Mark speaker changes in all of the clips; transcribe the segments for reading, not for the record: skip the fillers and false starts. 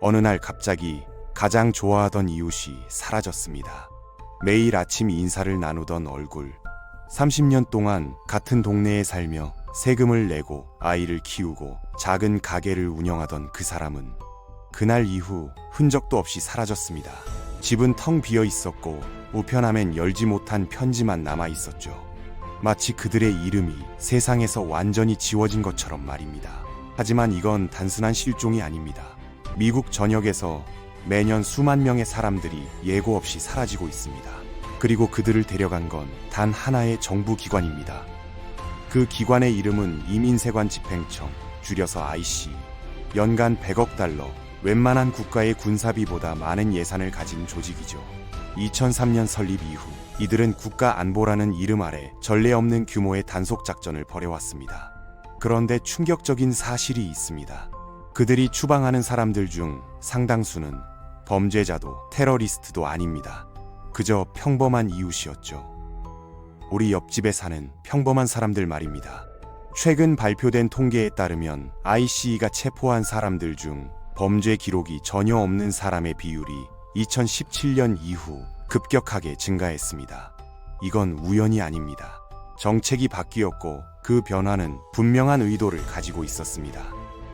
Speaker 1: 어느 날 갑자기 가장 좋아하던 이웃이 사라졌습니다. 매일 아침 인사를 나누던 얼굴. 30년 동안 같은 동네에 살며 세금을 내고 아이를 키우고 작은 가게를 운영하던 그 사람은 그날 이후 흔적도 없이 사라졌습니다. 집은 텅 비어 있었고 우편함엔 열지 못한 편지만 남아 있었죠. 마치 그들의 이름이 세상에서 완전히 지워진 것처럼 말입니다. 하지만 이건 단순한 실종이 아닙니다. 미국 전역에서 매년 수만 명의 사람들이 예고 없이 사라지고 있습니다. 그리고 그들을 데려간 건 단 하나의 정부 기관입니다. 그 기관의 이름은 이민세관 집행청, 줄여서 IC. 연간 100억 달러, 웬만한 국가의 군사비보다 많은 예산을 가진 조직이죠. 2003년 설립 이후 이들은 국가안보라는 이름 아래 전례 없는 규모의 단속작전을 벌여왔습니다. 그런데 충격적인 사실이 있습니다. 그들이 추방하는 사람들 중 상당수는 범죄자도 테러리스트도 아닙니다. 그저 평범한 이웃이었죠. 우리 옆집에 사는 평범한 사람들 말입니다. 최근 발표된 통계에 따르면 ICE가 체포한 사람들 중 범죄 기록이 전혀 없는 사람의 비율이 2017년 이후 급격하게 증가했습니다. 이건 우연이 아닙니다. 정책이 바뀌었고 그 변화는 분명한 의도를 가지고 있었습니다.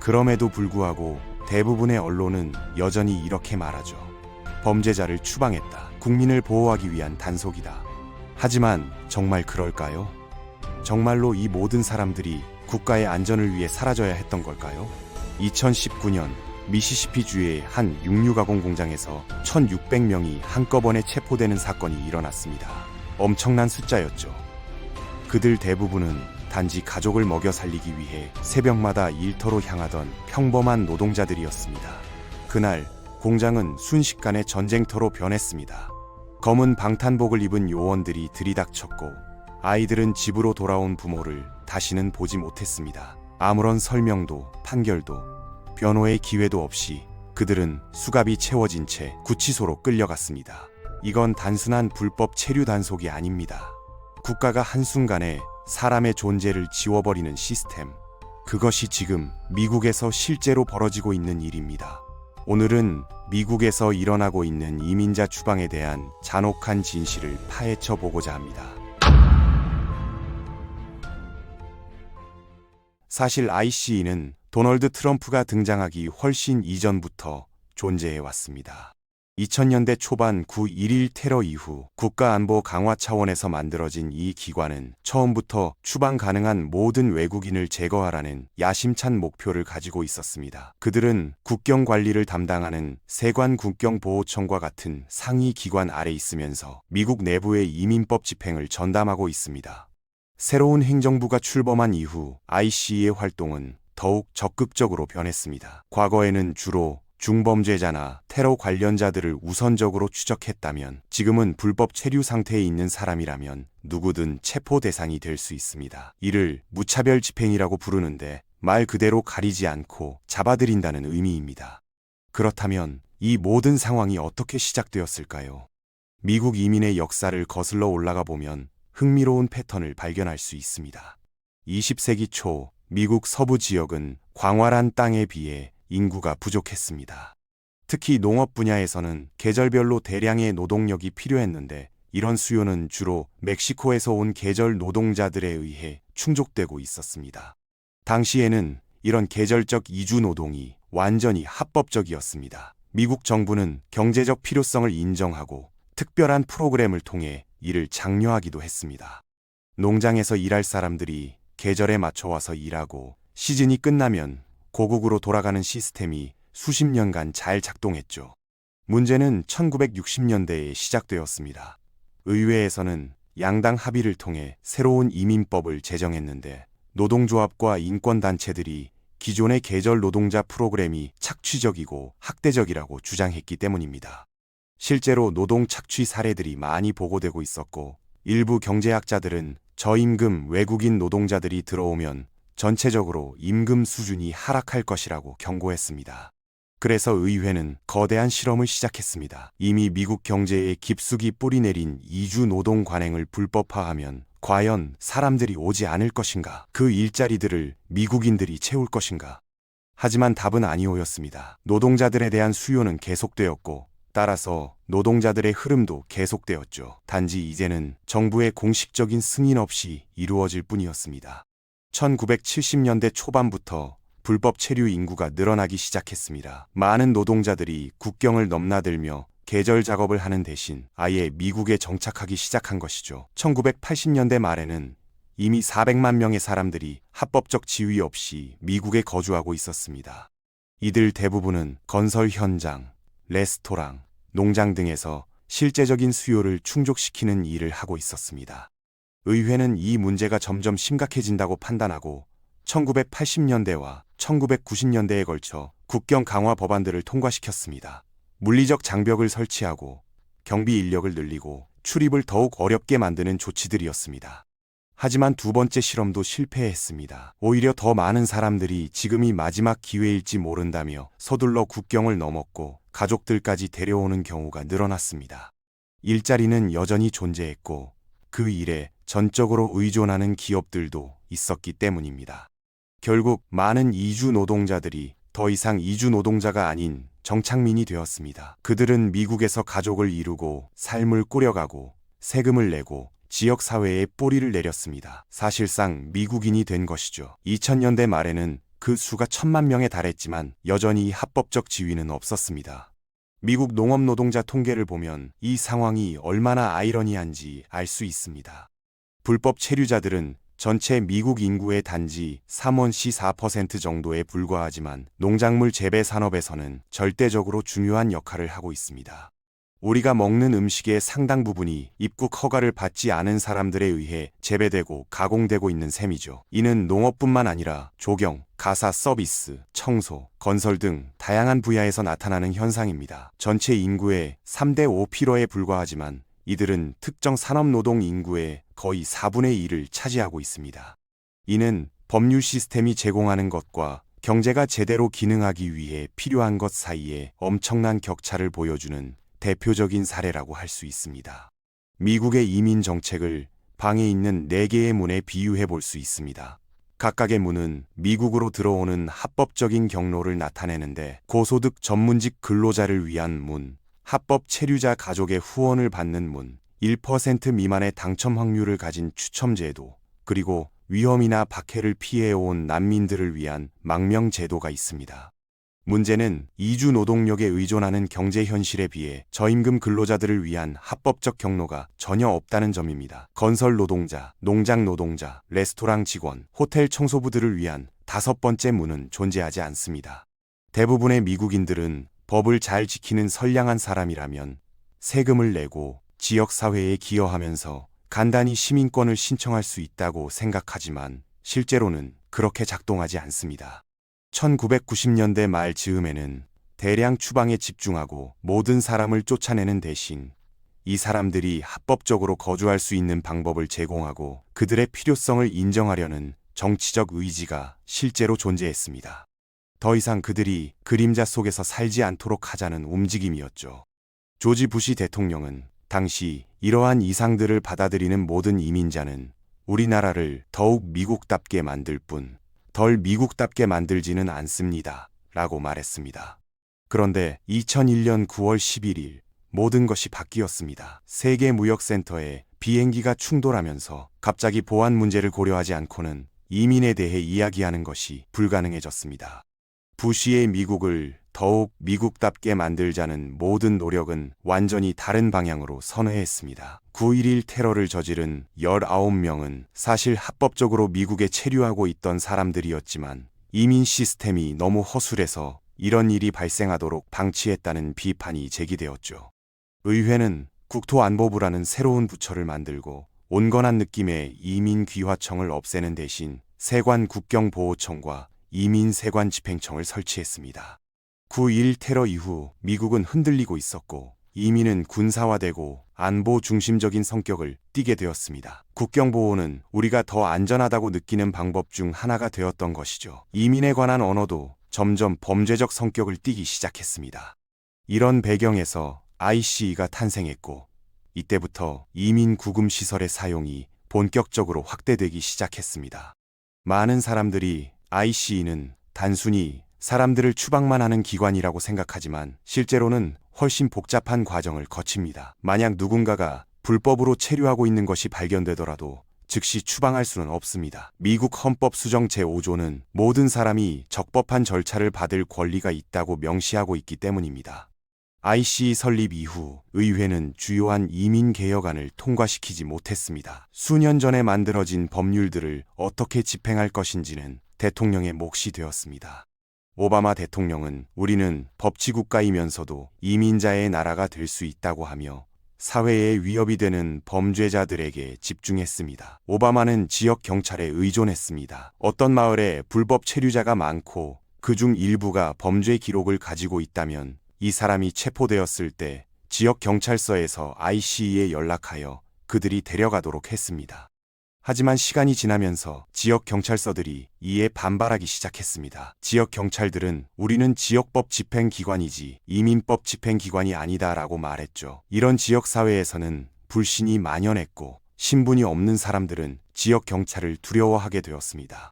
Speaker 1: 그럼에도 불구하고 대부분의 언론은 여전히 이렇게 말하죠. 범죄자를 추방했다. 국민을 보호하기 위한 단속이다. 하지만 정말 그럴까요? 정말로 이 모든 사람들이 국가의 안전을 위해 사라져야 했던 걸까요? 2019년 미시시피주의 한 육류가공 공장에서 1,600명이 한꺼번에 체포되는 사건이 일어났습니다. 엄청난 숫자였죠. 그들 대부분은 단지 가족을 먹여 살리기 위해 새벽마다 일터로 향하던 평범한 노동자들이었습니다. 그날 공장은 순식간에 전쟁터로 변했습니다. 검은 방탄복을 입은 요원들이 들이닥쳤고 아이들은 집으로 돌아온 부모를 다시는 보지 못했습니다. 아무런 설명도 판결도 변호의 기회도 없이 그들은 수갑이 채워진 채 구치소로 끌려갔습니다. 이건 단순한 불법 체류 단속이 아닙니다. 국가가 한순간에 사람의 존재를 지워버리는 시스템. 그것이 지금 미국에서 실제로 벌어지고 있는 일입니다. 오늘은 미국에서 일어나고 있는 이민자 추방에 대한 잔혹한 진실을 파헤쳐 보고자 합니다. 사실 ICE는 도널드 트럼프가 등장하기 훨씬 이전부터 존재해 왔습니다. 2000년대 초반 9.11 테러 이후 국가안보 강화 차원에서 만들어진 이 기관은 처음부터 추방 가능한 모든 외국인을 제거하라는 야심찬 목표를 가지고 있었습니다. 그들은 국경 관리를 담당하는 세관 국경보호청과 같은 상위 기관 아래 있으면서 미국 내부의 이민법 집행을 전담하고 있습니다. 새로운 행정부가 출범한 이후 ICE의 활동은 더욱 적극적으로 변했습니다. 과거에는 주로 중범죄자나 테러 관련자들을 우선적으로 추적했다면 지금은 불법 체류 상태에 있는 사람이라면 누구든 체포 대상이 될 수 있습니다. 이를 무차별 집행이라고 부르는데 말 그대로 가리지 않고 잡아들인다는 의미입니다. 그렇다면 이 모든 상황이 어떻게 시작되었을까요? 미국 이민의 역사를 거슬러 올라가 보면 흥미로운 패턴을 발견할 수 있습니다. 20세기 초 미국 서부 지역은 광활한 땅에 비해 인구가 부족했습니다. 특히 농업 분야에서는 계절별로 대량의 노동력이 필요했는데 이런 수요는 주로 멕시코에서 온 계절 노동자들에 의해 충족되고 있었습니다. 당시에는 이런 계절적 이주 노동이 완전히 합법적이었습니다. 미국 정부는 경제적 필요성을 인정하고 특별한 프로그램을 통해 이를 장려하기도 했습니다. 농장에서 일할 사람들이 계절에 맞춰 와서 일하고 시즌이 끝나면 고국으로 돌아가는 시스템이 수십 년간 잘 작동했죠. 문제는 1960년대에 시작되었습니다. 의회에서는 양당 합의를 통해 새로운 이민법을 제정했는데 노동조합과 인권단체들이 기존의 계절 노동자 프로그램이 착취적이고 학대적이라고 주장했기 때문입니다. 실제로 노동 착취 사례들이 많이 보고되고 있었고 일부 경제학자들은 저임금 외국인 노동자들이 들어오면 전체적으로 임금 수준이 하락할 것이라고 경고했습니다. 그래서 의회는 거대한 실험을 시작했습니다. 이미 미국 경제에 깊숙이 뿌리내린 이주 노동 관행을 불법화하면 과연 사람들이 오지 않을 것인가? 그 일자리들을 미국인들이 채울 것인가? 하지만 답은 아니오였습니다. 노동자들에 대한 수요는 계속되었고 따라서 노동자들의 흐름도 계속되었죠. 단지 이제는 정부의 공식적인 승인 없이 이루어질 뿐이었습니다. 1970년대 초반부터 불법 체류 인구가 늘어나기 시작했습니다. 많은 노동자들이 국경을 넘나들며 계절 작업을 하는 대신 아예 미국에 정착하기 시작한 것이죠. 1980년대 말에는 이미 400만 명의 사람들이 합법적 지위 없이 미국에 거주하고 있었습니다. 이들 대부분은 건설 현장, 레스토랑, 농장 등에서 실제적인 수요를 충족시키는 일을 하고 있었습니다. 의회는 이 문제가 점점 심각해진다고 판단하고 1980년대와 1990년대에 걸쳐 국경 강화 법안들을 통과시켰습니다. 물리적 장벽을 설치하고 경비 인력을 늘리고 출입을 더욱 어렵게 만드는 조치들이었습니다. 하지만 두 번째 실험도 실패했습니다. 오히려 더 많은 사람들이 지금이 마지막 기회일지 모른다며 서둘러 국경을 넘었고 가족들까지 데려오는 경우가 늘어났습니다. 일자리는 여전히 존재했고 그 일에 전적으로 의존하는 기업들도 있었기 때문입니다. 결국 많은 이주 노동자들이 더 이상 이주 노동자가 아닌 정착민이 되었습니다. 그들은 미국에서 가족을 이루고 삶을 꾸려가고 세금을 내고 지역사회에 뿌리를 내렸습니다. 사실상 미국인이 된 것이죠. 2000년대 말에는 그 수가 1000만 명에 달했지만 여전히 합법적 지위는 없었습니다. 미국 농업 노동자 통계를 보면 이 상황이 얼마나 아이러니한지 알 수 있습니다. 불법 체류자들은 전체 미국 인구의 단지 3원시 4% 정도에 불과하지만 농작물 재배 산업에서는 절대적으로 중요한 역할을 하고 있습니다. 우리가 먹는 음식의 상당 부분이 입국 허가를 받지 않은 사람들에 의해 재배되고 가공되고 있는 셈이죠. 이는 농업뿐만 아니라 조경, 가사 서비스, 청소, 건설 등 다양한 분야에서 나타나는 현상입니다. 전체 인구의 3대 5%에 불과하지만 이들은 특정 산업노동 인구의 거의 4분의 1을 차지하고 있습니다. 이는 법률 시스템이 제공하는 것과 경제가 제대로 기능하기 위해 필요한 것 사이에 엄청난 격차를 보여주는 대표적인 사례라고 할 수 있습니다. 미국의 이민 정책을 방에 있는 4개의 문에 비유해 볼 수 있습니다. 각각의 문은 미국으로 들어오는 합법적인 경로를 나타내는데 고소득 전문직 근로자를 위한 문, 합법 체류자 가족의 후원을 받는 문, 1% 미만의 당첨 확률을 가진 추첨제도, 그리고 위험이나 박해를 피해온 난민들을 위한 망명제도가 있습니다. 문제는 이주 노동력에 의존하는 경제 현실에 비해 저임금 근로자들을 위한 합법적 경로가 전혀 없다는 점입니다. 건설 노동자, 농장 노동자, 레스토랑 직원, 호텔 청소부들을 위한 5번째 문은 존재하지 않습니다. 대부분의 미국인들은 법을 잘 지키는 선량한 사람이라면 세금을 내고 지역사회에 기여하면서 간단히 시민권을 신청할 수 있다고 생각하지만 실제로는 그렇게 작동하지 않습니다. 1990년대 말 즈음에는 대량 추방에 집중하고 모든 사람을 쫓아내는 대신 이 사람들이 합법적으로 거주할 수 있는 방법을 제공하고 그들의 필요성을 인정하려는 정치적 의지가 실제로 존재했습니다. 더 이상 그들이 그림자 속에서 살지 않도록 하자는 움직임이었죠. 조지 부시 대통령은 당시 이러한 이상들을 받아들이는 모든 이민자는 우리나라를 더욱 미국답게 만들 뿐 덜 미국답게 만들지는 않습니다. 라고 말했습니다. 그런데 2001년 9월 11일 모든 것이 바뀌었습니다. 세계무역센터에 비행기가 충돌하면서 갑자기 보안 문제를 고려하지 않고는 이민에 대해 이야기하는 것이 불가능해졌습니다. 부시의 미국을 더욱 미국답게 만들자는 모든 노력은 완전히 다른 방향으로 선회했습니다. 9.11 테러를 저지른 19명은 사실 합법적으로 미국에 체류하고 있던 사람들이었지만 이민 시스템이 너무 허술해서 이런 일이 발생하도록 방치했다는 비판이 제기되었죠. 의회는 국토안보부라는 새로운 부처를 만들고 온건한 느낌의 이민귀화청을 없애는 대신 세관국경보호청과 이민세관집행청을 설치했습니다. 9.11 테러 이후 미국은 흔들리고 있었고 이민은 군사화되고 안보 중심적인 성격을 띠게 되었습니다. 국경보호는 우리가 더 안전하다고 느끼는 방법 중 하나가 되었던 것이죠. 이민에 관한 언어도 점점 범죄적 성격을 띠기 시작했습니다. 이런 배경에서 ICE가 탄생했고 이때부터 이민 구금 시설의 사용이 본격적으로 확대되기 시작했습니다. 많은 사람들이 ICE는 단순히 사람들을 추방만 하는 기관이라고 생각하지만 실제로는 훨씬 복잡한 과정을 거칩니다. 만약 누군가가 불법으로 체류하고 있는 것이 발견되더라도 즉시 추방할 수는 없습니다. 미국 헌법 수정 제5조는 모든 사람이 적법한 절차를 받을 권리가 있다고 명시하고 있기 때문입니다. ICE 설립 이후 의회는 주요한 이민 개혁안을 통과시키지 못했습니다. 수년 전에 만들어진 법률들을 어떻게 집행할 것인지는 대통령의 몫이 되었습니다. 오바마 대통령은 우리는 법치국가이면서도 이민자의 나라가 될 수 있다고 하며 사회에 위협이 되는 범죄자들에게 집중했습니다. 오바마는 지역 경찰에 의존했습니다. 어떤 마을에 불법 체류자가 많고 그중 일부가 범죄 기록을 가지고 있다면 이 사람이 체포되었을 때 지역 경찰서에서 ICE에 연락하여 그들이 데려가도록 했습니다. 하지만 시간이 지나면서 지역 경찰서들이 이에 반발하기 시작했습니다. 지역 경찰들은 우리는 지역법 집행기관이지 이민법 집행기관이 아니다라고 말했죠. 이런 지역 사회에서는 불신이 만연했고 신분이 없는 사람들은 지역 경찰을 두려워하게 되었습니다.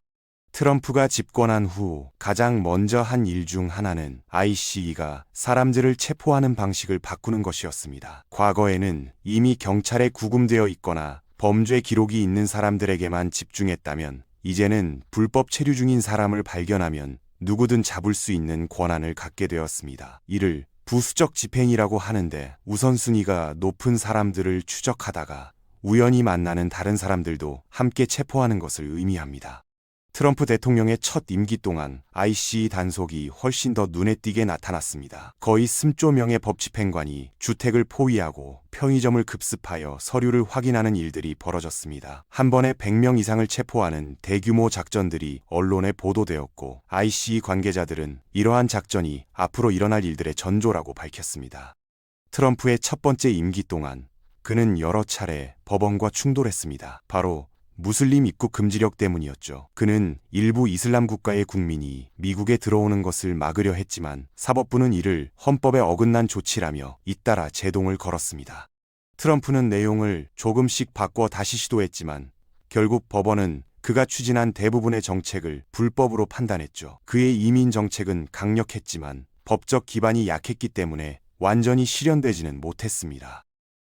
Speaker 1: 트럼프가 집권한 후 가장 먼저 한 일 중 하나는 ICE가 사람들을 체포하는 방식을 바꾸는 것이었습니다. 과거에는 이미 경찰에 구금되어 있거나 범죄 기록이 있는 사람들에게만 집중했다면 이제는 불법 체류 중인 사람을 발견하면 누구든 잡을 수 있는 권한을 갖게 되었습니다. 이를 부수적 집행이라고 하는데 우선순위가 높은 사람들을 추적하다가 우연히 만나는 다른 사람들도 함께 체포하는 것을 의미합니다. 트럼프 대통령의 첫 임기 동안 ICE 단속이 훨씬 더 눈에 띄게 나타났습니다. 거의 슴조명의 법 집행관이 주택을 포위하고 편의점을 급습하여 서류를 확인하는 일들이 벌어졌습니다. 한 번에 100명 이상을 체포하는 대규모 작전들이 언론에 보도되었고 ICE 관계자들은 이러한 작전이 앞으로 일어날 일들의 전조라고 밝혔습니다. 트럼프의 첫 번째 임기 동안 그는 여러 차례 법원과 충돌했습니다. 바로 무슬림 입국 금지력 때문이었죠. 그는 일부 이슬람 국가의 국민이 미국에 들어오는 것을 막으려 했지만 사법부는 이를 헌법에 어긋난 조치라며 잇따라 제동을 걸었습니다. 트럼프는 내용을 조금씩 바꿔 다시 시도했지만 결국 법원은 그가 추진한 대부분의 정책을 불법으로 판단했죠. 그의 이민 정책은 강력했지만 법적 기반이 약했기 때문에 완전히 실현되지는 못했습니다.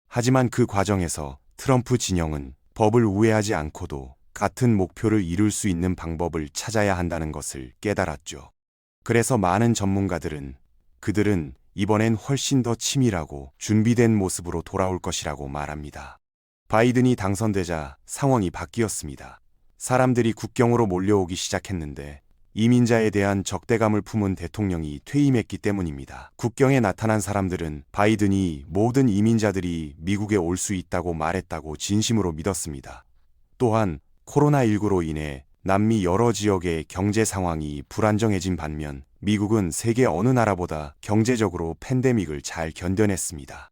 Speaker 1: 하지만 그 과정에서 트럼프 진영은 법을 우회하지 않고도 같은 목표를 이룰 수 있는 방법을 찾아야 한다는 것을 깨달았죠. 그래서 많은 전문가들은 그들은 이번엔 훨씬 더 치밀하고 준비된 모습으로 돌아올 것이라고 말합니다. 바이든이 당선되자 상황이 바뀌었습니다. 사람들이 국경으로 몰려오기 시작했는데 이민자에 대한 적대감을 품은 대통령이 퇴임했기 때문입니다. 국경에 나타난 사람들은 바이든이 모든 이민자들이 미국에 올 수 있다고 말했다고 진심으로 믿었습니다. 또한 코로나19로 인해 남미 여러 지역의 경제 상황이 불안정해진 반면 미국은 세계 어느 나라보다 경제적으로 팬데믹을 잘 견뎌냈습니다.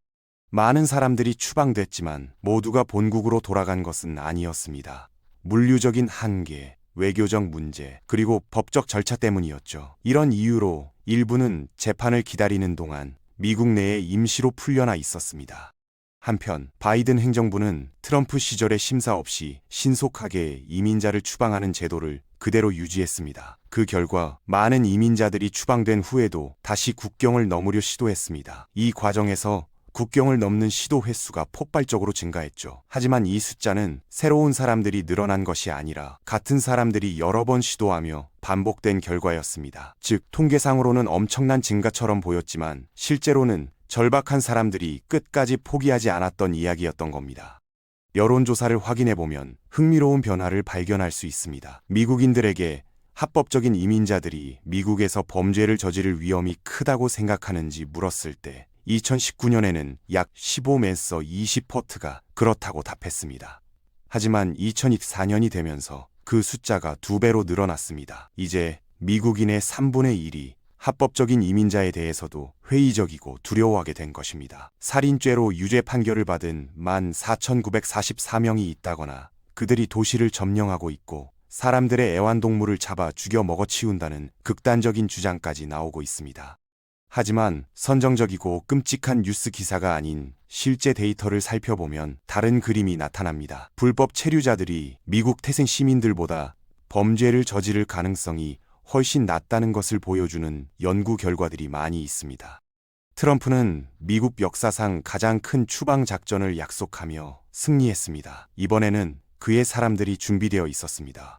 Speaker 1: 많은 사람들이 추방됐지만 모두가 본국으로 돌아간 것은 아니었습니다. 물류적인 한계, 외교적 문제, 그리고 법적 절차 때문이었죠. 이런 이유로 일부는 재판을 기다리는 동안 미국 내에 임시로 풀려나 있었습니다. 한편 바이든 행정부는 트럼프 시절의 심사 없이 신속하게 이민자를 추방하는 제도를 그대로 유지했습니다. 그 결과 많은 이민자들이 추방된 후에도 다시 국경을 넘으려 시도했습니다. 이 과정에서 국경을 넘는 시도 횟수가 폭발적으로 증가했죠. 하지만 이 숫자는 새로운 사람들이 늘어난 것이 아니라 같은 사람들이 여러 번 시도하며 반복된 결과였습니다. 즉, 통계상으로는 엄청난 증가처럼 보였지만 실제로는 절박한 사람들이 끝까지 포기하지 않았던 이야기였던 겁니다. 여론조사를 확인해보면 흥미로운 변화를 발견할 수 있습니다. 미국인들에게 합법적인 이민자들이 미국에서 범죄를 저지를 위험이 크다고 생각하는지 물었을 때 2019년에는 약 15에서 20%가 그렇다고 답했습니다. 하지만 2024년이 되면서 그 숫자가 2배로 늘어났습니다. 이제 미국인의 3분의 1이 합법적인 이민자에 대해서도 회의적이고 두려워하게 된 것입니다. 살인죄로 유죄 판결을 받은 14,944명이 있다거나 그들이 도시를 점령하고 있고 사람들의 애완동물을 잡아 죽여 먹어치운다는 극단적인 주장까지 나오고 있습니다. 하지만 선정적이고 끔찍한 뉴스 기사가 아닌 실제 데이터를 살펴보면 다른 그림이 나타납니다. 불법 체류자들이 미국 태생 시민들보다 범죄를 저지를 가능성이 훨씬 낫다는 것을 보여주는 연구 결과들이 많이 있습니다. 트럼프는 미국 역사상 가장 큰 추방 작전을 약속하며 승리했습니다. 이번에는 그의 사람들이 준비되어 있었습니다.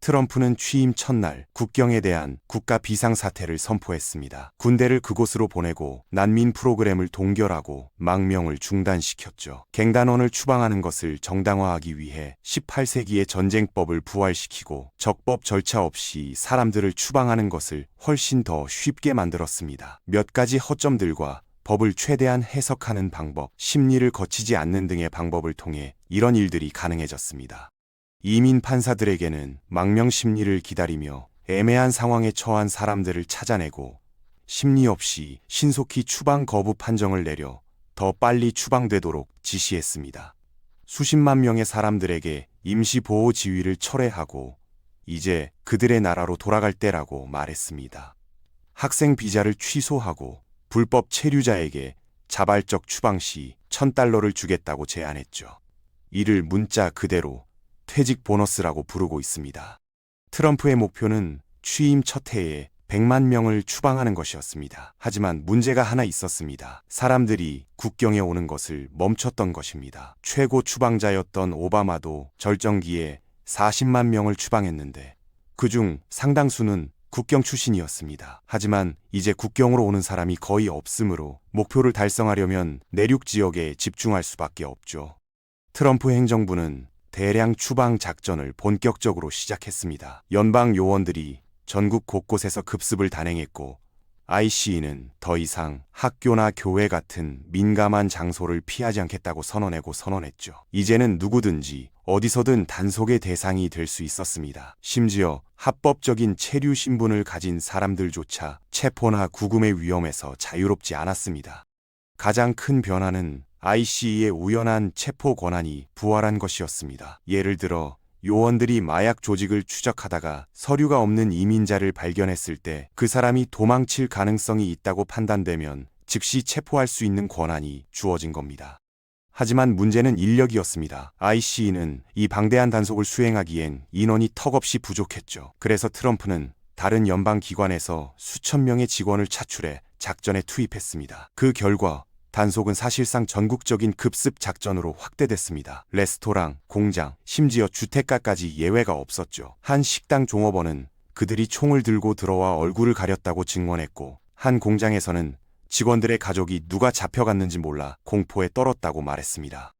Speaker 1: 트럼프는 취임 첫날 국경에 대한 국가 비상사태를 선포했습니다. 군대를 그곳으로 보내고 난민 프로그램을 동결하고 망명을 중단시켰죠. 갱단원을 추방하는 것을 정당화하기 위해 18세기의 전쟁법을 부활시키고 적법 절차 없이 사람들을 추방하는 것을 훨씬 더 쉽게 만들었습니다. 몇 가지 허점들과 법을 최대한 해석하는 방법, 심리를 거치지 않는 등의 방법을 통해 이런 일들이 가능해졌습니다. 이민 판사들에게는 망명 심리를 기다리며 애매한 상황에 처한 사람들을 찾아내고 심리 없이 신속히 추방 거부 판정을 내려 더 빨리 추방되도록 지시했습니다. 수십만 명의 사람들에게 임시 보호 지위를 철회하고 이제 그들의 나라로 돌아갈 때라고 말했습니다. 학생 비자를 취소하고 불법 체류자에게 자발적 추방 시 $1,000를 주겠다고 제안했죠. 이를 문자 그대로 퇴직 보너스라고 부르고 있습니다. 트럼프의 목표는 취임 첫 해에 100만 명을 추방하는 것이었습니다. 하지만 문제가 하나 있었습니다. 사람들이 국경에 오는 것을 멈췄던 것입니다. 최고 추방자였던 오바마도 절정기에 40만 명을 추방했는데 그중 상당수는 국경 출신이었습니다. 하지만 이제 국경으로 오는 사람이 거의 없으므로 목표를 달성하려면 내륙 지역에 집중할 수밖에 없죠. 트럼프 행정부는 대량 추방 작전을 본격적으로 시작했습니다. 연방 요원들이 전국 곳곳에서 급습을 단행했고 ICE는 더 이상 학교나 교회 같은 민감한 장소를 피하지 않겠다고 선언했죠. 이제는 누구든지 어디서든 단속의 대상이 될 수 있었습니다. 심지어 합법적인 체류 신분을 가진 사람들조차 체포나 구금의 위험에서 자유롭지 않았습니다. 가장 큰 변화는 ICE의 우연한 체포 권한이 부활한 것이었습니다. 예를 들어 요원들이 마약 조직을 추적하다가 서류가 없는 이민자를 발견했을 때 그 사람이 도망칠 가능성이 있다고 판단되면 즉시 체포할 수 있는 권한이 주어진 겁니다. 하지만 문제는 인력이었습니다. ICE는 이 방대한 단속을 수행하기엔 인원이 턱없이 부족했죠. 그래서 트럼프는 다른 연방 기관에서 수천 명의 직원을 차출해 작전에 투입했습니다. 그 결과 단속은 사실상 전국적인 급습 작전으로 확대됐습니다. 레스토랑, 공장, 심지어 주택가까지 예외가 없었죠. 한 식당 종업원은 그들이 총을 들고 들어와 얼굴을 가렸다고 증언했고 한 공장에서는 직원들의 가족이 누가 잡혀갔는지 몰라 공포에 떨었다고 말했습니다.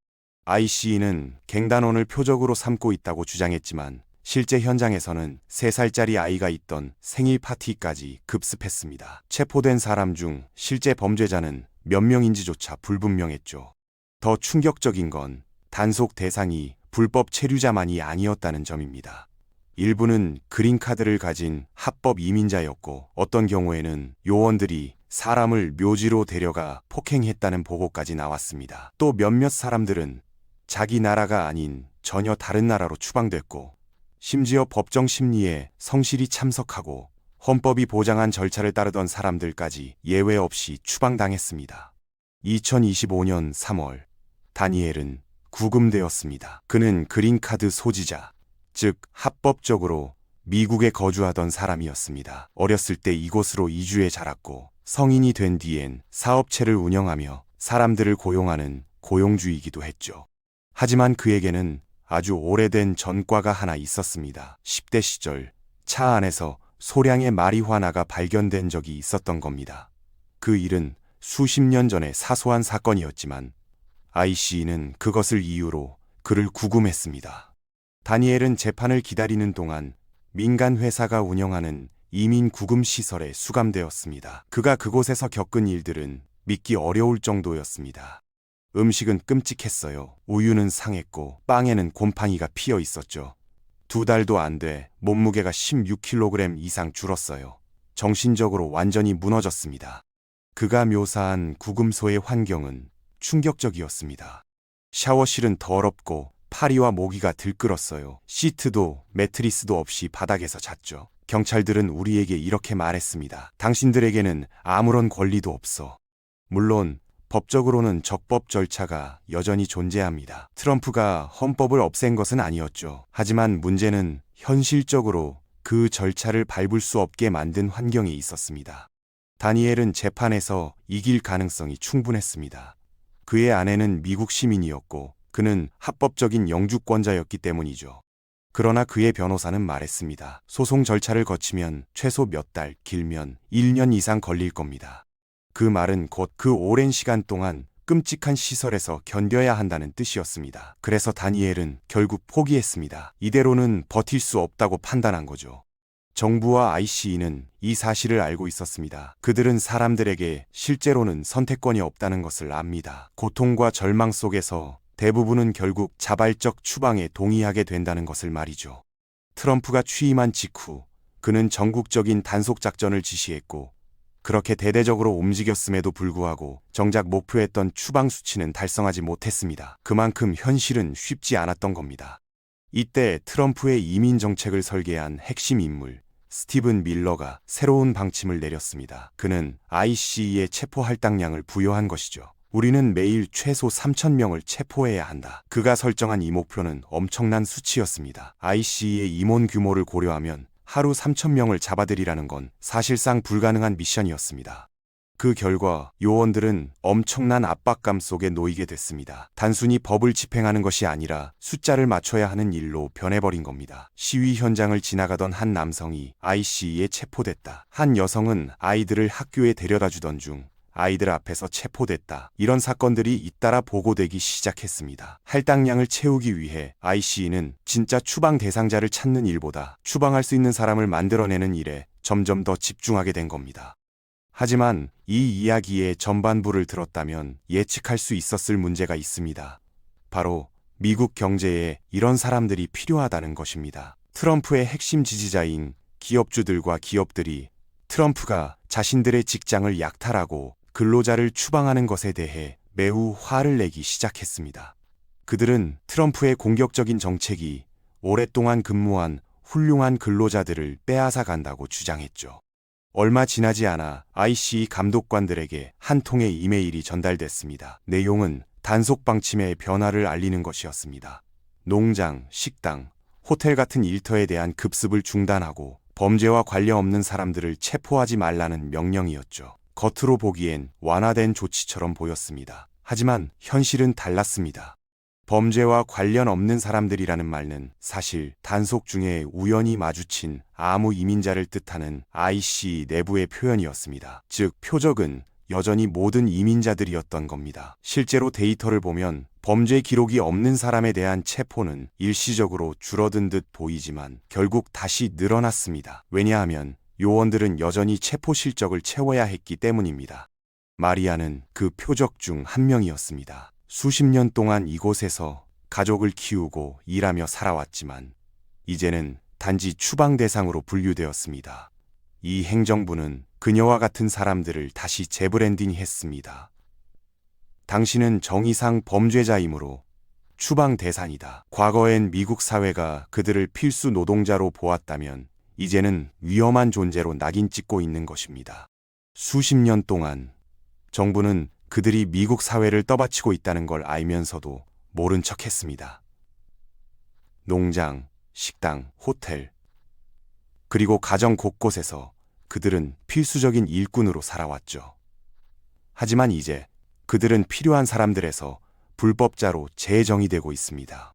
Speaker 1: ICE는 갱단원을 표적으로 삼고 있다고 주장했지만 실제 현장에서는 3살짜리 아이가 있던 생일 파티까지 급습했습니다. 체포된 사람 중 실제 범죄자는 몇 명인지조차 불분명했죠. 더 충격적인 건 단속 대상이 불법 체류자만이 아니었다는 점입니다. 일부는 그린카드를 가진 합법 이민자였고 어떤 경우에는 요원들이 사람을 묘지로 데려가 폭행했다는 보고까지 나왔습니다. 또 몇몇 사람들은 자기 나라가 아닌 전혀 다른 나라로 추방됐고 심지어 법정 심리에 성실히 참석하고 헌법이 보장한 절차를 따르던 사람들까지 예외 없이 추방당했습니다. 2025년 3월, 다니엘은 구금되었습니다. 그는 그린카드 소지자, 즉 합법적으로 미국에 거주하던 사람이었습니다. 어렸을 때 이곳으로 이주해 자랐고 성인이 된 뒤엔 사업체를 운영하며 사람들을 고용하는 고용주이기도 했죠. 하지만 그에게는 아주 오래된 전과가 하나 있었습니다. 10대 시절 차 안에서 소량의 마리화나가 발견된 적이 있었던 겁니다. 그 일은 수십 년 전의 사소한 사건이었지만 ICE는 그것을 이유로 그를 구금했습니다. 다니엘은 재판을 기다리는 동안 민간 회사가 운영하는 이민 구금 시설에 수감되었습니다. 그가 그곳에서 겪은 일들은 믿기 어려울 정도였습니다. 음식은 끔찍했어요. 우유는 상했고 빵에는 곰팡이가 피어 있었죠. 2달도 안 돼 몸무게가 16kg 이상 줄었어요. 정신적으로 완전히 무너졌습니다. 그가 묘사한 구금소의 환경은 충격적이었습니다. 샤워실은 더럽고 파리와 모기가 들끓었어요. 시트도 매트리스도 없이 바닥에서 잤죠. 경찰들은 우리에게 이렇게 말했습니다. 당신들에게는 아무런 권리도 없어. 물론 법적으로는 적법 절차가 여전히 존재합니다. 트럼프가 헌법을 없앤 것은 아니었죠. 하지만 문제는 현실적으로 그 절차를 밟을 수 없게 만든 환경에 있었습니다. 다니엘은 재판에서 이길 가능성이 충분했습니다. 그의 아내는 미국 시민이었고 그는 합법적인 영주권자였기 때문이죠. 그러나 그의 변호사는 말했습니다. 소송 절차를 거치면 최소 몇 달, 길면 1년 이상 걸릴 겁니다. 그 말은 곧 그 오랜 시간 동안 끔찍한 시설에서 견뎌야 한다는 뜻이었습니다. 그래서 다니엘은 결국 포기했습니다. 이대로는 버틸 수 없다고 판단한 거죠. 정부와 ICE는 이 사실을 알고 있었습니다. 그들은 사람들에게 실제로는 선택권이 없다는 것을 압니다. 고통과 절망 속에서 대부분은 결국 자발적 추방에 동의하게 된다는 것을 말이죠. 트럼프가 취임한 직후 그는 전국적인 단속작전을 지시했고 그렇게 대대적으로 움직였음에도 불구하고 정작 목표했던 추방 수치는 달성하지 못했습니다. 그만큼 현실은 쉽지 않았던 겁니다. 이때 트럼프의 이민 정책을 설계한 핵심 인물 스티븐 밀러가 새로운 방침을 내렸습니다. 그는 ICE에 체포 할당량을 부여한 것이죠. 우리는 매일 최소 3,000명을 체포해야 한다. 그가 설정한 이 목표는 엄청난 수치였습니다. ICE의 임원 규모를 고려하면 하루 3,000명을 잡아들이라는 건 사실상 불가능한 미션이었습니다. 그 결과 요원들은 엄청난 압박감 속에 놓이게 됐습니다. 단순히 법을 집행하는 것이 아니라 숫자를 맞춰야 하는 일로 변해버린 겁니다. 시위 현장을 지나가던 한 남성이 ICE에 체포됐다. 한 여성은 아이들을 학교에 데려다 주던 중 아이들 앞에서 체포됐다. 이런 사건들이 잇따라 보고되기 시작했습니다. 할당량을 채우기 위해 ICE는 진짜 추방 대상자를 찾는 일보다 추방할 수 있는 사람을 만들어내는 일에 점점 더 집중하게 된 겁니다. 하지만 이 이야기의 전반부를 들었다면 예측할 수 있었을 문제가 있습니다. 바로 미국 경제에 이런 사람들이 필요하다는 것입니다. 트럼프의 핵심 지지자인 기업주들과 기업들이 트럼프가 자신들의 직장을 약탈하고 근로자를 추방하는 것에 대해 매우 화를 내기 시작했습니다. 그들은 트럼프의 공격적인 정책이 오랫동안 근무한 훌륭한 근로자들을 빼앗아 간다고 주장했죠. 얼마 지나지 않아 ICE 감독관들에게 한 통의 이메일이 전달됐습니다. 내용은 단속 방침의 변화를 알리는 것이었습니다. 농장, 식당, 호텔 같은 일터에 대한 급습을 중단하고 범죄와 관련 없는 사람들을 체포하지 말라는 명령이었죠. 겉으로 보기엔 완화된 조치처럼 보였습니다. 하지만 현실은 달랐습니다. 범죄와 관련 없는 사람들이라는 말은 사실 단속 중에 우연히 마주친 아무 이민자를 뜻하는 ICE 내부의 표현이었습니다. 즉, 표적은 여전히 모든 이민자들이었던 겁니다. 실제로 데이터를 보면 범죄 기록이 없는 사람에 대한 체포는 일시적으로 줄어든 듯 보이지만 결국 다시 늘어났습니다. 왜냐하면 요원들은 여전히 체포 실적을 채워야 했기 때문입니다. 마리아는 그 표적 중 한 명이었습니다. 수십 년 동안 이곳에서 가족을 키우고 일하며 살아왔지만 이제는 단지 추방 대상으로 분류되었습니다. 이 행정부는 그녀와 같은 사람들을 다시 재브랜딩했습니다. 당신은 정의상 범죄자이므로 추방 대상이다. 과거엔 미국 사회가 그들을 필수 노동자로 보았다면 이제는 위험한 존재로 낙인 찍고 있는 것입니다. 수십 년 동안 정부는 그들이 미국 사회를 떠받치고 있다는 걸 알면서도 모른 척했습니다. 농장, 식당, 호텔, 그리고 가정 곳곳에서 그들은 필수적인 일꾼으로 살아왔죠. 하지만 이제 그들은 필요한 사람들에서 불법자로 재정의되고 있습니다.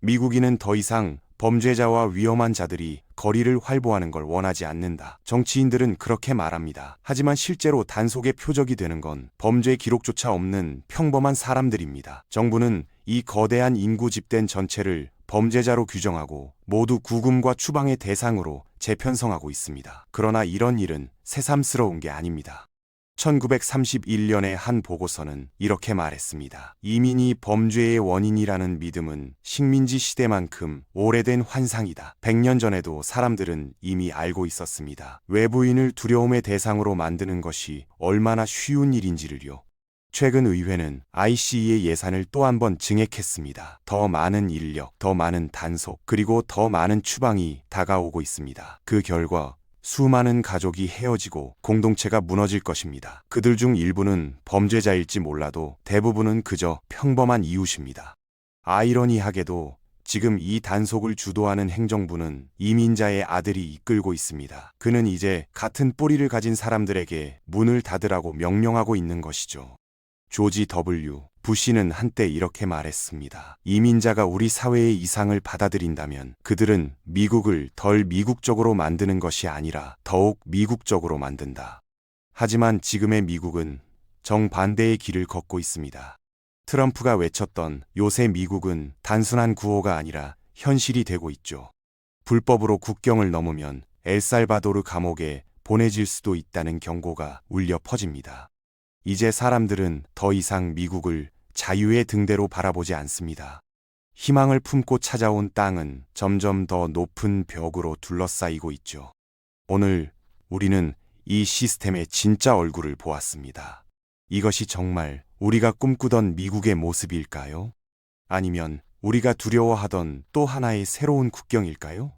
Speaker 1: 미국인은 더 이상 범죄자와 위험한 자들이 거리를 활보하는 걸 원하지 않는다. 정치인들은 그렇게 말합니다. 하지만 실제로 단속의 표적이 되는 건 범죄 기록조차 없는 평범한 사람들입니다. 정부는 이 거대한 인구 집단 전체를 범죄자로 규정하고 모두 구금과 추방의 대상으로 재편성하고 있습니다. 그러나 이런 일은 새삼스러운 게 아닙니다. 1931년의 한 보고서는 이렇게 말했습니다. 이민이 범죄의 원인이라는 믿음은 식민지 시대만큼 오래된 환상이다. 100년 전에도 사람들은 이미 알고 있었습니다. 외부인을 두려움의 대상으로 만드는 것이 얼마나 쉬운 일인지를요. 최근 의회는 ICE의 예산을 또 한 번 증액했습니다. 더 많은 인력, 더 많은 단속, 그리고 더 많은 추방이 다가오고 있습니다. 그 결과 수많은 가족이 헤어지고 공동체가 무너질 것입니다. 그들 중 일부는 범죄자일지 몰라도 대부분은 그저 평범한 이웃입니다. 아이러니하게도 지금 이 단속을 주도하는 행정부는 이민자의 아들이 이끌고 있습니다. 그는 이제 같은 뿌리를 가진 사람들에게 문을 닫으라고 명령하고 있는 것이죠. 조지 W. 부시는 한때 이렇게 말했습니다. 이민자가 우리 사회의 이상을 받아들인다면 그들은 미국을 덜 미국적으로 만드는 것이 아니라 더욱 미국적으로 만든다. 하지만 지금의 미국은 정반대의 길을 걷고 있습니다. 트럼프가 외쳤던 요새 미국은 단순한 구호가 아니라 현실이 되고 있죠. 불법으로 국경을 넘으면 엘살바도르 감옥에 보내질 수도 있다는 경고가 울려 퍼집니다. 이제 사람들은 더 이상 미국을 자유의 등대로 바라보지 않습니다. 희망을 품고 찾아온 땅은 점점 더 높은 벽으로 둘러싸이고 있죠. 오늘 우리는 이 시스템의 진짜 얼굴을 보았습니다. 이것이 정말 우리가 꿈꾸던 미국의 모습일까요? 아니면 우리가 두려워하던 또 하나의 새로운 국경일까요?